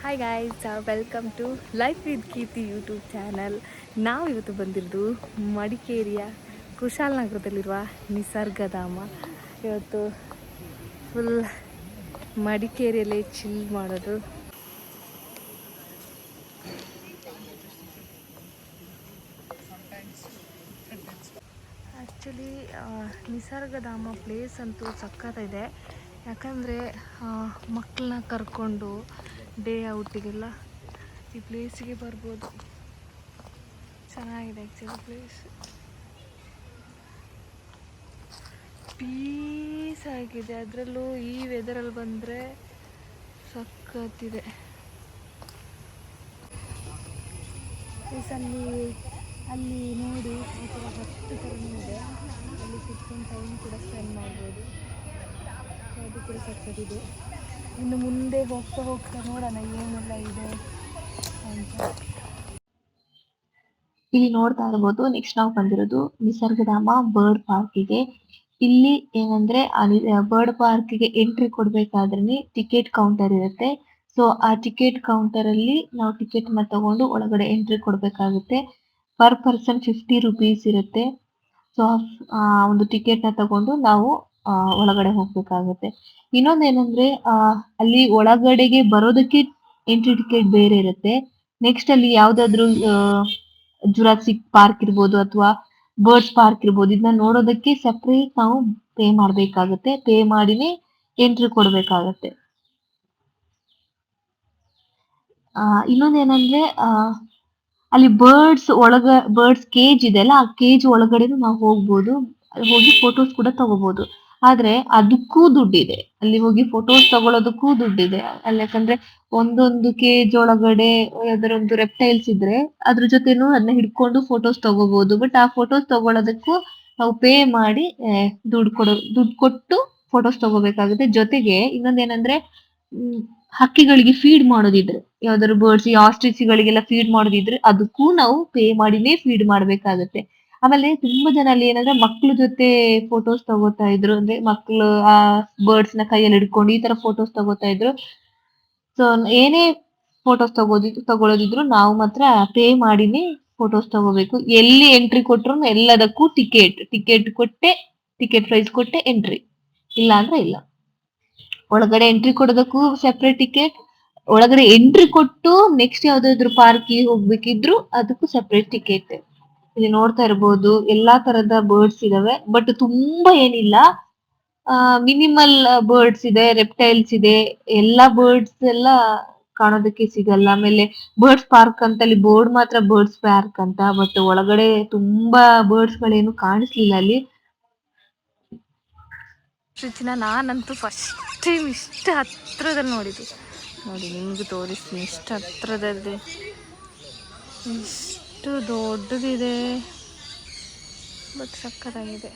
Hi guys, welcome to life with Keerthi YouTube channel. ನಾವು ಇವತ್ತು ಬಂದಿರೋದು ಮಡಿಕೇರಿಯ ಕುಶಾಲನಗರದಲ್ಲಿರುವ ನಿಸರ್ಗಧಾಮ. ಇವತ್ತು ಫುಲ್ ಮಡಿಕೇರಿಯಲ್ಲೇ ಚಿಲ್ ಮಾಡೋದು. ಆ್ಯಕ್ಚುಲಿ ನಿಸರ್ಗಧಾಮ ಪ್ಲೇಸ್ ಅಂತೂ ಸಖತ್ತಿದೆ. ಯಾಕಂದರೆ ಮಕ್ಕಳನ್ನ ಕರ್ಕೊಂಡು ಡೇ ಔಟಿಗೆಲ್ಲ ಈ ಪ್ಲೇಸಿಗೆ ಬರ್ಬೋದು. ಚೆನ್ನಾಗಿದೆ ಆ್ಯಕ್ಚುಲಿ ಪ್ಲೇಸ್, ಪೀಸ್ ಆಗಿದೆ. ಅದರಲ್ಲೂ ಈ ವೆದರಲ್ಲಿ ಬಂದರೆ ಸಖತ್ತಿದೆ. ಅಲ್ಲಿ ನೋಡಿ ಈ ಥರ ಹತ್ತು ಥರನೂ ಇದೆ. ಅಲ್ಲಿ ಕುತ್ಕೊಂಡು ಟೈಮ್ ಕೂಡ ಸ್ಪೆಂಡ್ ಮಾಡ್ಬೋದು. ಅದು ಕೂಡ ಸಖತ್ತಿದೆ. ಇನ್ನು ಮುಂದೆ ಹೋಗ್ತಾ ನೋಡೋಣ ಏನೆಲ್ಲ ಇದೆ ಅಂತ. ಇಲ್ಲಿ ನೋಡ್ತಾ ಇರ್ಬೋದು, ನೆಕ್ಸ್ಟ್ ನಾವು ಬಂದಿರೋದು ನಿಸರ್ಗಧಾಮ ಬರ್ಡ್ ಪಾರ್ಕಿಗೆ. ಇಲ್ಲಿ ಏನಂದ್ರೆ ಬರ್ಡ್ ಪಾರ್ಕಿಗೆ ಎಂಟ್ರಿ ಕೊಡ್ಬೇಕಾದ್ರೆ ಟಿಕೆಟ್ ಕೌಂಟರ್ ಇರುತ್ತೆ. ಸೊ ಆ ಟಿಕೆಟ್ ಕೌಂಟರ್ ಅಲ್ಲಿ ನಾವು ಟಿಕೆಟ್ ನ ತಗೊಂಡು ಒಳಗಡೆ ಎಂಟ್ರಿ ಕೊಡ್ಬೇಕಾಗುತ್ತೆ. ಪರ್ ಪರ್ಸನ್ 50 ರುಪೀಸ್ ಇರುತ್ತೆ. ಸೊ ಆ ಒಂದು ಟಿಕೆಟ್ ನ ತಗೊಂಡು ನಾವು ಒಳಗಡೆ ಹೋಗ್ಬೇಕಾಗುತ್ತೆ. ಇನ್ನೊಂದೇನಂದ್ರೆ ಅಲ್ಲಿ ಒಳಗಡೆಗೆ ಬರೋದಕ್ಕೆ ಎಂಟ್ರಿ ಟಿಕೆಟ್ ಬೇರೆ ಇರುತ್ತೆ. ನೆಕ್ಸ್ಟ್ ಅಲ್ಲಿ ಯಾವ್ದಾದ್ರು ಜುರಾಸಿಕ್ ಪಾರ್ಕ್ ಇರ್ಬೋದು ಅಥವಾ ಬರ್ಡ್ಸ್ ಪಾರ್ಕ್ ಇರ್ಬೋದು, ಇದನ್ನ ನೋಡೋದಕ್ಕೆ ಸೆಪರೇಟ್ ನಾವು ಪೇ ಮಾಡ್ಬೇಕಾಗುತ್ತೆ. ಪೇ ಮಾಡಿನೇ ಎಂಟ್ರಿ ಕೊಡ್ಬೇಕಾಗತ್ತೆ. ಇನ್ನೊಂದೇನಂದ್ರೆ ಅಲ್ಲಿ ಬರ್ಡ್ಸ್ ಕೇಜ್ ಇದೆ ಅಲ್ಲ, ಆ ಕೇಜ್ ಒಳಗಡೆನೂ ನಾವು ಹೋಗ್ಬೋದು. ಹೋಗಿ ಫೋಟೋಸ್ ಕೂಡ ತಗೋಬಹುದು. ಆದ್ರೆ ಅದಕ್ಕೂ ದುಡ್ಡಿದೆ. ಅಲ್ಲಿ ಹೋಗಿ ಫೋಟೋಸ್ ತಗೊಳ್ಳೋದಕ್ಕೂ ದುಡ್ಡಿದೆ. ಅಲ್ಲಿ ಯಾಕಂದ್ರೆ ಒಂದೊಂದು ಕೇಜ್ ಒಳಗಡೆ ಯಾವ್ದಾರೊಂದು ರೆಪ್ಟೈಲ್ಸ್ ಇದ್ರೆ ಅದ್ರ ಜೊತೆನೂ ಅದನ್ನ ಹಿಡ್ಕೊಂಡು ಫೋಟೋಸ್ ತಗೋಬಹುದು. ಬಟ್ ಆ ಫೋಟೋಸ್ ತಗೊಳ್ಳೋದಕ್ಕೂ ನಾವು ಪೇ ಮಾಡಿ ದುಡ್ಡು ಕೊಟ್ಟು ಫೋಟೋಸ್ ತಗೋಬೇಕಾಗುತ್ತೆ. ಜೊತೆಗೆ ಇನ್ನೊಂದೇನಂದ್ರೆ ಹಕ್ಕಿಗಳಿಗೆ ಫೀಡ್ ಮಾಡೋದಿದ್ರೆ, ಯಾವ್ದಾದ್ರು ಬರ್ಡ್ಸ್ ಈ ಆಸ್ಟ್ರಿಚ್ಗಳಿಗೆಲ್ಲ ಫೀಡ್ ಮಾಡೋದಿದ್ರೆ ಅದಕ್ಕೂ ನಾವು ಪೇ ಮಾಡಿನೇ ಫೀಡ್ ಮಾಡ್ಬೇಕಾಗತ್ತೆ. ಆಮೇಲೆ ತುಂಬಾ ಜನ ಅಲ್ಲಿ ಏನಂದ್ರೆ ಮಕ್ಳ ಜೊತೆ ಫೋಟೋಸ್ ತಗೋತಾ ಇದ್ರು. ಅಂದ್ರೆ ಮಕ್ಳು ಆ ಬರ್ಡ್ಸ್ ನ ಕೈಯಲ್ಲಿ ಹಿಡ್ಕೊಂಡು ಈ ತರ ಫೋಟೋಸ್ ತಗೋತಾ ಇದ್ರು. ಸೊ ಏನೇ ಫೋಟೋಸ್ ತಗೊಳ್ಳೋದಿದ್ರು ನಾವು ಮಾತ್ರ ಪೇ ಮಾಡಿನೇ ಫೋಟೋಸ್ ತಗೋಬೇಕು. ಎಲ್ಲಿ ಎಂಟ್ರಿ ಕೊಟ್ರು ಎಲ್ಲದಕ್ಕೂ ಟಿಕೆಟ್ ಪ್ರೈಸ್ ಕೊಟ್ಟೆ ಎಂಟ್ರಿ, ಇಲ್ಲ ಅಂದ್ರೆ ಇಲ್ಲ. ಒಳಗಡೆ ಎಂಟ್ರಿ ಕೊಡೋದಕ್ಕೂ ಸೆಪರೇಟ್ ಟಿಕೆಟ್, ಒಳಗಡೆ ಎಂಟ್ರಿ ಕೊಟ್ಟು ನೆಕ್ಸ್ಟ್ ಯಾವ್ದಾದ್ರು ಪಾರ್ಕಿಗೆ ಹೋಗ್ಬೇಕಿದ್ರು ಅದಕ್ಕೂ ಸೆಪರೇಟ್ ಟಿಕೆಟ್. ಇಲ್ಲಿ ನೋಡ್ತಾ ಇರ್ಬೋದು ಎಲ್ಲಾ ತರದ ಬರ್ಡ್ಸ್ ಇದಾವೆ. ಬಟ್ ತುಂಬಾ ಏನಿಲ್ಲ, ಮಿನಿಮಲ್ ಬರ್ಡ್ಸ್ ಇದೆ, ರೆಪ್ಟೈಲ್ಸ್ ಇದೆ. ಎಲ್ಲಾ ಬರ್ಡ್ಸ್ ಎಲ್ಲ ಕಾಣೋದಕ್ಕೆ ಸಿಗಲ್ಲ. ಆಮೇಲೆ ಬರ್ಡ್ಸ್ ಪಾರ್ಕ್ ಅಂತ ಅಲ್ಲಿ ಬೋರ್ಡ್ ಮಾತ್ರ ಬರ್ಡ್ಸ್ ಪಾರ್ಕ್ ಅಂತ, ಬಟ್ ಒಳಗಡೆ ತುಂಬಾ ಬರ್ಡ್ಸ್ ಗಳೇನು ಕಾಣಿಸ್ಲಿಲ್ಲ ಅಲ್ಲಿ. ನಾನಂತೂ ಫಸ್ಟ್ ಟೈಮ್ ಇಷ್ಟು ಹತ್ರದಲ್ಲಿ ನೋಡಿದ್ದು. ನೋಡಿ ನಿಮಗೂ ತೋರಿಸ್ತೀನಿ. ಇಷ್ಟು ಹತ್ರದಲ್ಲಿ ಇಷ್ಟು ದೊಡ್ಡದಿದೆ. ಬಟ್ ಸಕ್ಕತ್ತಾಗಿದೆ.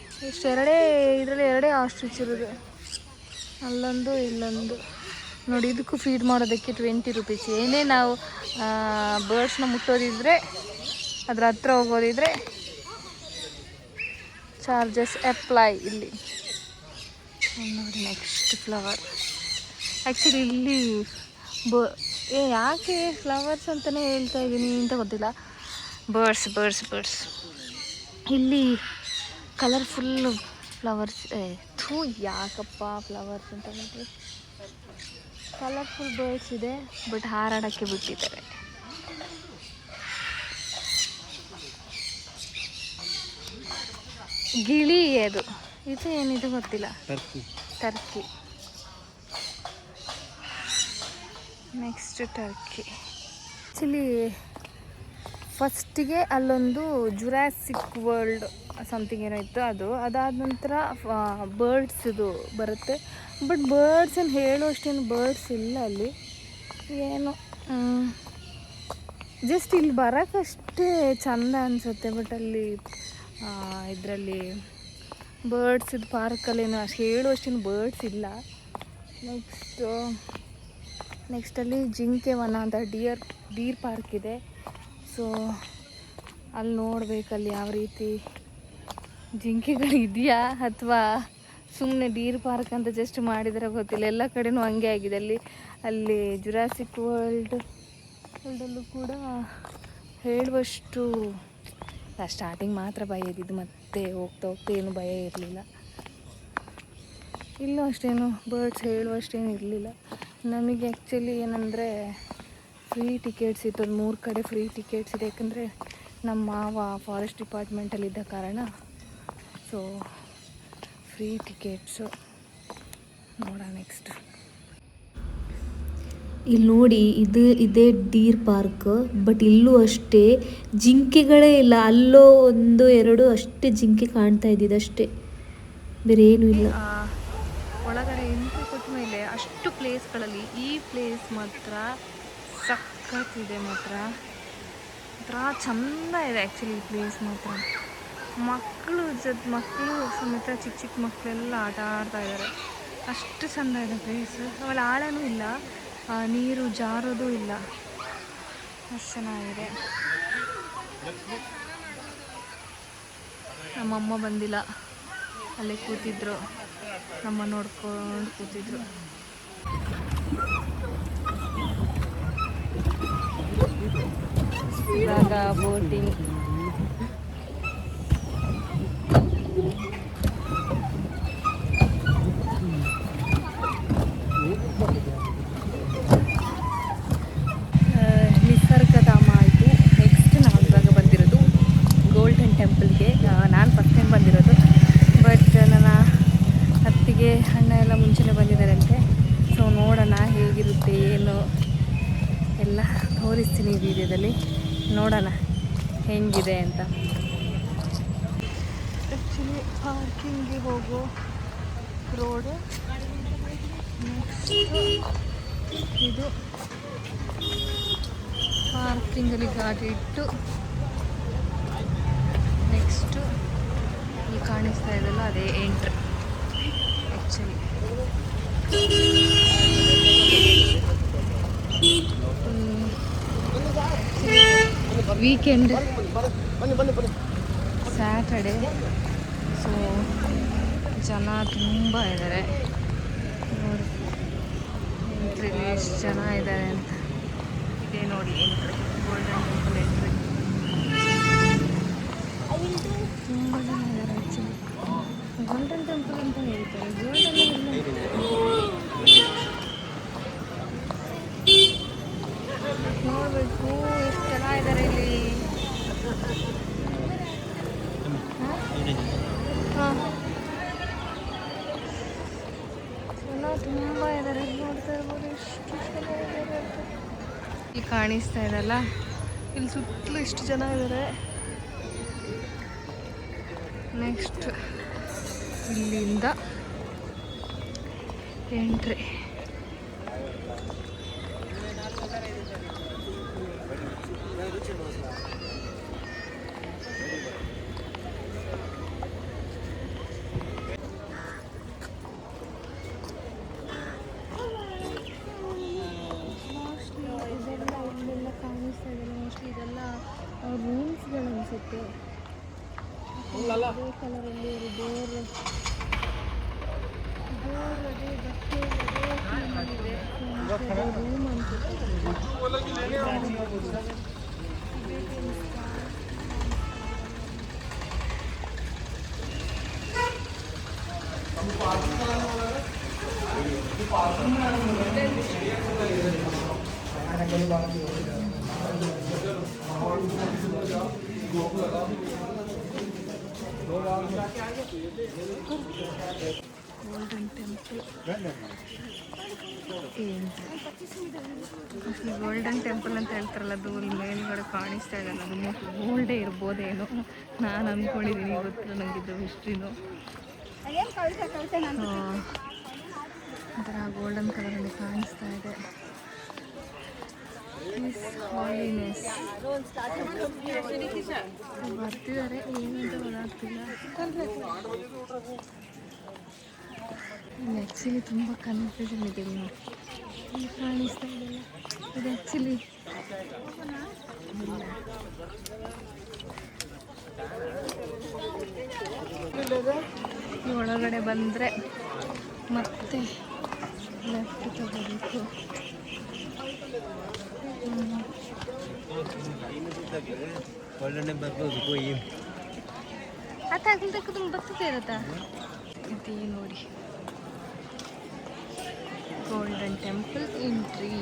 ಇದರಲ್ಲಿ ಎರಡೇ ಆಸ್ಟ್ರಿಚ್ ಇರೋದು, ಅಲ್ಲೊಂದು ಇಲ್ಲೊಂದು. ನೋಡಿ ಇದಕ್ಕೂ ಫೀಡ್ ಮಾಡೋದಕ್ಕೆ 20 ರುಪೀಸ್. ಏನೇ ನಾವು ಬರ್ಡ್ಸ್ನ ಮುಟ್ಟೋದಿದ್ರೆ, ಅದ್ರ ಹತ್ರ ಹೋಗೋದಿದ್ರೆ ಚಾರ್ಜಸ್ ಅಪ್ಲೈ. ಇಲ್ಲಿ ನೋಡಿ ನೆಕ್ಸ್ಟ್ ಫ್ಲವರ್. ಆ್ಯಕ್ಚುಲಿ ಇಲ್ಲಿ ಯಾಕೆ ಫ್ಲವರ್ಸ್ ಅಂತಲೇ ಹೇಳ್ತಾ ಇದ್ದೀನಿ ಅಂತ ಗೊತ್ತಿಲ್ಲ. ಬರ್ಡ್ಸ್ ಇಲ್ಲಿ ಕಲರ್ಫುಲ್ಲು ಫ್ಲವರ್ಸ್. ಯಾಕಪ್ಪ ಫ್ಲವರ್ಸ್ ಅಂತ ಹೇಳಿದ್ರೆ ಕಲರ್ಫುಲ್ ಬರ್ಡ್ಸ್ ಇದೆ, ಬಟ್ ಹಾರಾಡೋಕ್ಕೆ ಬಿಟ್ಟಿದ್ದಾರೆ. ಗಿಳಿ ಅದು, ಇದು ಏನಿದೆ ಗೊತ್ತಿಲ್ಲ. ಟರ್ಕಿ. Next Turkey. ಆ್ಯಕ್ಚುಲಿ ಫಸ್ಟಿಗೆ ಅಲ್ಲೊಂದು ಜುರಾಸಿಕ್ ವರ್ಲ್ಡ್ ಸಮಥಿಂಗ್ ಏನೋ ಇತ್ತು. ಅದಾದ ನಂತರ ಬರ್ಡ್ಸ್ದು ಬರುತ್ತೆ. ಬಟ್ ಬರ್ಡ್ಸ್ ಏನು ಹೇಳೋಷ್ಟೇನು ಬರ್ಡ್ಸ್ ಇಲ್ಲ ಅಲ್ಲಿ. ಏನು ಜಸ್ಟ್ ಇಲ್ಲಿ ಬರೋಕ್ಕಷ್ಟೇ ಚಂದ ಅನಿಸುತ್ತೆ. ಬಟ್ ಅಲ್ಲಿ ಇದರಲ್ಲಿ ಬರ್ಡ್ಸಿದು ಪಾರ್ಕಲ್ಲೇನು ಅಷ್ಟು ಹೇಳುವಷ್ಟೇನು ಬರ್ಡ್ಸ್ ಇಲ್ಲ. ನೆಕ್ಸ್ಟಲ್ಲಿ ಜಿಂಕೆ ವನ ಅಂತ ಡೀರ್ ಪಾರ್ಕ್ ಇದೆ. ಸೊ ಅಲ್ಲಿ ನೋಡಬೇಕಲ್ಲಿ ಯಾವ ರೀತಿ ಜಿಂಕೆಗಳು ಇದೆಯಾ ಅಥವಾ ಸುಮ್ಮನೆ ಡೀರ್ ಪಾರ್ಕ್ ಅಂತ ಜಸ್ಟ್ ಮಾಡಿದರೆ ಗೊತ್ತಿಲ್ಲ, ಎಲ್ಲ ಕಡೆನೂ ಹಂಗೆ ಆಗಿದೆ. ಅಲ್ಲಿ ಜುರಾಸಿಕ್ ವರ್ಲ್ಡಲ್ಲೂ ಕೂಡ ಹೇಳುವಷ್ಟು ಸ್ಟಾರ್ಟಿಂಗ್ ಮಾತ್ರ ಭಯ ಇದ್ದಿದ್ದು, ಮತ್ತೆ ಹೋಗ್ತಾ ಹೋಗ್ತಾ ಏನು ಭಯ ಇರಲಿಲ್ಲ. ಇಲ್ಲೂ ಅಷ್ಟೇನು ಬರ್ಡ್ಸ್ ಹೇಳುವಷ್ಟೇನು ಇರಲಿಲ್ಲ. ನಮಗೆ ಆ್ಯಕ್ಚುಲಿ ಏನಂದರೆ ಫ್ರೀ ಟಿಕೆಟ್ಸ್ ಇತ್ತು, ಅದು 3 ಕಡೆ ಫ್ರೀ ಟಿಕೆಟ್ಸ್ ಇದೆ. ಯಾಕಂದರೆ ನಮ್ಮ ಮಾವ ಫಾರೆಸ್ಟ್ ಡಿಪಾರ್ಟ್ಮೆಂಟಲ್ಲಿದ್ದ ಕಾರಣ ಸೊ ಫ್ರೀ ಟಿಕೆಟ್ಸು. ನೋಡೋಣ ನೆಕ್ಸ್ಟ್. ಇಲ್ಲಿ ನೋಡಿ, ಇದೇ ಡೀರ್ ಪಾರ್ಕ್. ಬಟ್ ಇಲ್ಲೂ ಅಷ್ಟೇ ಜಿಂಕೆಗಳೇ ಇಲ್ಲ. ಅಲ್ಲೋ 1-2 ಅಷ್ಟೇ ಜಿಂಕೆ ಕಾಣ್ತಾ ಇದ್ದಿದ್ದು ಅಷ್ಟೇ, ಬೇರೆ ಏನೂ ಇಲ್ಲ. ಒಳಗಡೆ ಎಂಟ್ರಿ ಕೊಟ್ಟ ಮೇಲೆ ಅಷ್ಟು ಪ್ಲೇಸ್ಗಳಲ್ಲಿ ಈ ಪ್ಲೇಸ್ ಮಾತ್ರ ಸಖತ್ತಿದೆ. ಮಾತ್ರ ಚೆಂದ ಇದೆ ಆ್ಯಕ್ಚುಲಿ ಈ ಪ್ಲೇಸ್ ಮಾತ್ರ. ಮಕ್ಕಳು ಸಮೇತ ಚಿಕ್ಕ ಮಕ್ಕಳೆಲ್ಲ ಆಟ ಆಡ್ತಾ ಇದ್ದಾರೆ. ಅಷ್ಟು ಚೆಂದ ಇದೆ ಪ್ಲೇಸ್. ಆಮೇಲೆ ಆಳನೂ ಇಲ್ಲ, ನೀರು ಜಾರೋದು ಇಲ್ಲ, ಅಷ್ಟು ಚೆನ್ನಾಗಿದೆ. ನಮ್ಮಮ್ಮ ಬಂದಿಲ್ಲ, ಅಲ್ಲೇ ಕೂತಿದ್ರು, ನಮ್ಮ ನೋಡ್ಕೊಂಡು ಕೂತಿದ್ರು. ಇವಾಗ ಬೋಟಿಂಗ್. ನಿಸರ್ಗಧಾಮ ಆಯಿತು. ನೆಕ್ಸ್ಟ್ ನಾವು ಇವಾಗ ಬಂದಿರೋದು ಗೋಲ್ಡನ್ ಟೆಂಪಲ್ಗೆ. ನಾನು ಫಸ್ಟ್ ಟೈಮ್ ಬಂದಿರೋದು, ಬಟ್ ನನ್ನ ಅತ್ತಿಗೆ ಅಣ್ಣ ಎಲ್ಲ ಮುಂಚೆನೇ ಬಂದಿದ್ದಾರಂತೆ. ಸೊ ನೋಡೋಣ ಹೇಗಿರುತ್ತೆ ಏನು ಎಲ್ಲ ತೋರಿಸ್ತೀನಿ ಈ ವಿಡಿಯೋದಲ್ಲಿ. ನೋಡೋಣ ಹೆಂಗಿದೆ ಅಂತ. ಆ್ಯಕ್ಚುಲಿ ಪಾರ್ಕಿಂಗ್ಗೆ ಹೋಗೋ ರೋಡು ನೆಕ್ಸ್ಟ್ ಇದು. ಪಾರ್ಕಿಂಗಲ್ಲಿ ಗಾಡಿ ಇಟ್ಟು ನೆಕ್ಸ್ಟು ಇಲ್ಲಿ ಕಾಣಿಸ್ತಾ ಇದೆಯಲ್ಲ ಅದೇ entry actually. Weekend Saturday, so ಜನ ತುಂಬ ಇದ್ದಾರೆ ನೋಡಿ. ಎಂಟ್ರಿಗೆ ಎಷ್ಟು ಜನ ಇದ್ದಾರೆ ಅಂತ. ಇದೇ ನೋಡಿ ಎಂಟ್ರಿ, ಗೋಲ್ಡನ್ ಟೆಂಪಲ್ ಎಂಟ್ರಿ. ತುಂಬ ಜನ ಇದ್ದಾರೆ ಆ್ಯಕ್ಚುಲಿ. ಗೋಲ್ಡನ್ ಟೆಂಪಲ್ ಅಂತ ಹೇಳ್ತಾರೆ, ನೋಡಬೇಕು ಎಷ್ಟು ಜನ ಇದ್ದಾರೆ ಇಲ್ಲಿ. ಹಾಂ, ಜನ ತುಂಬ ಇದ್ದಾರೆ, ನೋಡ್ತಾ ಇರ್ಬೋದು ಎಷ್ಟು ಜನ ಇದ್ದಾರೆ ಅಂತ. ಇಲ್ಲಿ ಕಾಣಿಸ್ತಾ ಇದೆಲ್ಲ, ಇಲ್ಲಿ ಸುತ್ತಲೂ ಇಷ್ಟು ಜನ ಇದ್ದಾರೆ. ನೆಕ್ಸ್ಟ್ ಇಲ್ಲಿಂದ ಎಂಟ್ರಿ. ಇಲ್ಲೆಲ್ಲ ಕಾಣಿಸ್ತಾ ಇದೆಲ್ಲ ಮೋಸ್ಟ್ಲಿ ಇದೆಲ್ಲ ರೂಮ್ಸ್ಗಳು ಅನಿಸುತ್ತೆ. ಅದೇ ಕಲರಲ್ಲಿ ಡೋರ್ ಅದೇ ಬಟ್ಟೆ ಅದೇ ರೂಮ್ ಅನಿಸುತ್ತೆ. ಗೋಲ್ಡನ್ ಟೆಂಪಲ್ ಗೋಲ್ಡನ್ ಟೆಂಪಲ್ ಅಂತ ಹೇಳ್ತಾರಲ್ಲ, ಅದು ಮೇಲ್ಗಡೆ ಕಾಣಿಸ್ತಾ ಇದೆಯಲ್ಲ, ಅದು ಗೋಲ್ಡೇ ಇರ್ಬೋದೇನೋ ನಾನು ಅಂದ್ಕೊಂಡಿದ್ದೀನಿ. ಗೊತ್ತಿಲ್ಲ ನನಗಿದ್ದು ಹಿಸ್ಟ್ರಿನೂ. ಒಂಥರ ಗೋಲ್ಡನ್ ಕಲರಲ್ಲಿ ಕಾಣಿಸ್ತಾ ಇದೆ. ಹಾಲಿನೆಸ್ ಬರ್ತಿದ್ದಾರೆ, ಏನಂತ ಗೊತ್ತಾಗ್ತಿಲ್ಲ. ಆ್ಯಕ್ಚುಲಿ ತುಂಬ ಕನ್ಫ್ಯೂಷನ್ ಇದೆ. ಇಲ್ಲಿ ಕಾಣಿಸ್ತಾ ಇದೆಯಲ್ಲ, ಇದು ಆ್ಯಕ್ಚುಲಿ ಈ ಒಳಗಡೆ ಬಂದರೆ ಮತ್ತೆ ಲೆಫ್ಟ್ ತಗೋಬೇಕು. ಅದಾಗಲ್ದಕ್ಕೂ ಬರ್ತದೆ ಇರತ್ತಾ ಇದು ನೋಡಿ, ಗೋಲ್ಡನ್ ಟೆಂಪಲ್ ಎಂಟ್ರಿ.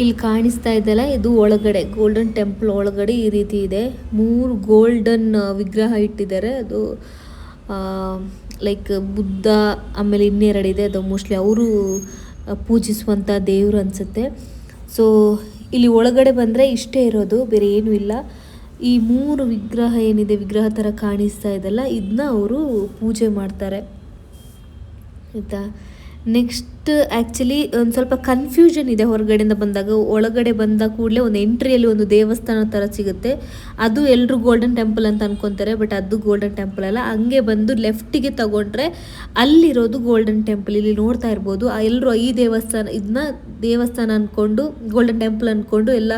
ಇಲ್ಲಿ ಕಾಣಿಸ್ತಾ ಇದೆಯಲ್ಲ, ಇದು ಒಳಗಡೆ ಗೋಲ್ಡನ್ ಟೆಂಪಲ್ ಒಳಗಡೆ ಈ ರೀತಿ ಇದೆ. 3 ಗೋಲ್ಡನ್ ವಿಗ್ರಹ ಇಟ್ಟಿದ್ದಾರೆ. ಅದು ಲೈಕ್ ಬುದ್ಧ, ಆಮೇಲೆ ಇನ್ನೆರಡಿದೆ, ಅದು ಮೋಸ್ಟ್ಲಿ ಅವರು ಪೂಜಿಸುವಂಥ ದೇವರು ಅನಿಸುತ್ತೆ. ಸೊ ಇಲ್ಲಿ ಒಳಗಡೆ ಬಂದರೆ ಇಷ್ಟೇ ಇರೋದು, ಬೇರೆ ಏನೂ ಇಲ್ಲ. ಈ 3 ವಿಗ್ರಹ ಏನಿದೆ, ವಿಗ್ರಹ ಥರ ಕಾಣಿಸ್ತಾ ಇದೆಲ್ಲ, ಇದನ್ನ ಅವರು ಪೂಜೆ ಮಾಡ್ತಾರೆ ಆಯಿತಾ. ನೆಕ್ಸ್ಟ್ ಆ್ಯಕ್ಚುಲಿ ಒಂದು ಸ್ವಲ್ಪ ಕನ್ಫ್ಯೂಷನ್ ಇದೆ ಹೊರಗಡೆಯಿಂದ ಬಂದಾಗ. ಒಳಗಡೆ ಬಂದ ಕೂಡಲೇ ಒಂದು ಎಂಟ್ರಿಯಲ್ಲಿ ಒಂದು ದೇವಸ್ಥಾನ ಥರ ಸಿಗುತ್ತೆ. ಅದು ಎಲ್ಲರೂ ಗೋಲ್ಡನ್ ಟೆಂಪಲ್ ಅಂತ ಅನ್ಕೊತಾರೆ, ಬಟ್ ಅದು ಗೋಲ್ಡನ್ ಟೆಂಪಲ್ ಅಲ್ಲ. ಹಂಗೆ ಬಂದು ಲೆಫ್ಟಿಗೆ ತಗೊಂಡ್ರೆ ಅಲ್ಲಿರೋದು ಗೋಲ್ಡನ್ ಟೆಂಪಲ್. ಇಲ್ಲಿ ನೋಡ್ತಾ ಇರ್ಬೋದು, ಎಲ್ಲರೂ ಈ ಇದನ್ನ ದೇವಸ್ಥಾನ ಅಂದ್ಕೊಂಡು, ಗೋಲ್ಡನ್ ಟೆಂಪಲ್ ಅಂದ್ಕೊಂಡು ಎಲ್ಲ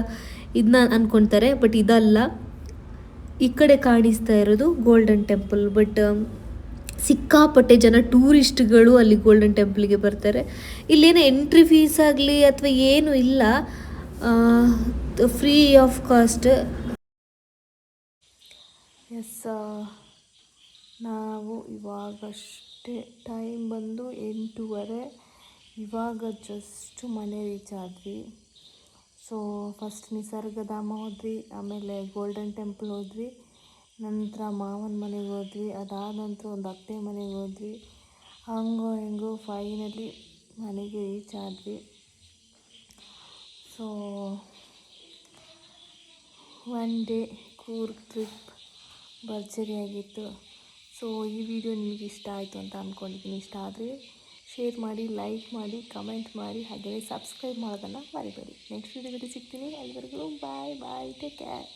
ಇದನ್ನ ಅಂದ್ಕೊತಾರೆ, ಬಟ್ ಇದಲ್ಲ. ಈ ಕಡೆ ಕಾಣಿಸ್ತಾ ಇರೋದು ಗೋಲ್ಡನ್ ಟೆಂಪಲ್. ಬಟ್ ಸಿಕ್ಕಾಪಟ್ಟೆ ಜನ ಟೂರಿಸ್ಟ್ಗಳು ಅಲ್ಲಿ ಗೋಲ್ಡನ್ ಟೆಂಪಲ್ಗೆ ಬರ್ತಾರೆ. ಇಲ್ಲೇನೋ ಎಂಟ್ರಿ ಫೀಸ್ ಆಗಲಿ ಅಥವಾ ಏನೂ ಇಲ್ಲ, ಫ್ರೀ ಆಫ್ ಕಾಸ್ಟ್. ಎಸ್, ನಾವು ಇವಾಗಷ್ಟೇ ಟೈಮ್ ಬಂದು 8:30. ಇವಾಗ ಜಸ್ಟ್ ಮನೆ ರೀಚ್ ಆದ್ವಿ. ಸೊ ಫಸ್ಟ್ ನಿಸರ್ಗಧಾಮ ಹೋದ್ವಿ, ಆಮೇಲೆ ಗೋಲ್ಡನ್ ಟೆಂಪಲ್ ಹೋದ್ವಿ, ನಂತರ ಮಾವನ ಮನೆಗೆ ಹೋದ್ವಿ, ಅದಾದ ನಂತರ ಒಂದು ಅತ್ತೆ ಮನೆಗೆ ಹೋದ್ವಿ. ಹಂಗೋ ಹೆಂಗೋ ಫೈನಲಿ ಮನೆಗೆ ರೀಚ್ ಆದ್ವಿ. ಸೊ 1 ಡೇ ಕೂರ್ಗ್ ಟ್ರಿಪ್ ಭರ್ಜರಿಯಾಗಿತ್ತು. ಸೊ ಈ ವಿಡಿಯೋ ನಿಮಗೆ ಇಷ್ಟ ಆಯಿತು ಅಂತ ಅಂದ್ಕೊಂಡಿದ್ದೀನಿ. ಇಷ್ಟ ಆದರೆ ಶೇರ್ ಮಾಡಿ, ಲೈಕ್ ಮಾಡಿ, ಕಮೆಂಟ್ ಮಾಡಿ, ಹಾಗೆಯೇ ಸಬ್ಸ್ಕ್ರೈಬ್ ಮಾಡೋದನ್ನು ಮರಿಬೇಡಿ. ನೆಕ್ಸ್ಟ್ ವಿಡಿಯೋದಲ್ಲಿ ಸಿಗ್ತೀನಿ. ಅಲ್ಲಿವರೆಗೂ ಬಾಯ್ ಬಾಯ್, ಟೇಕ್ ಕೇರ್.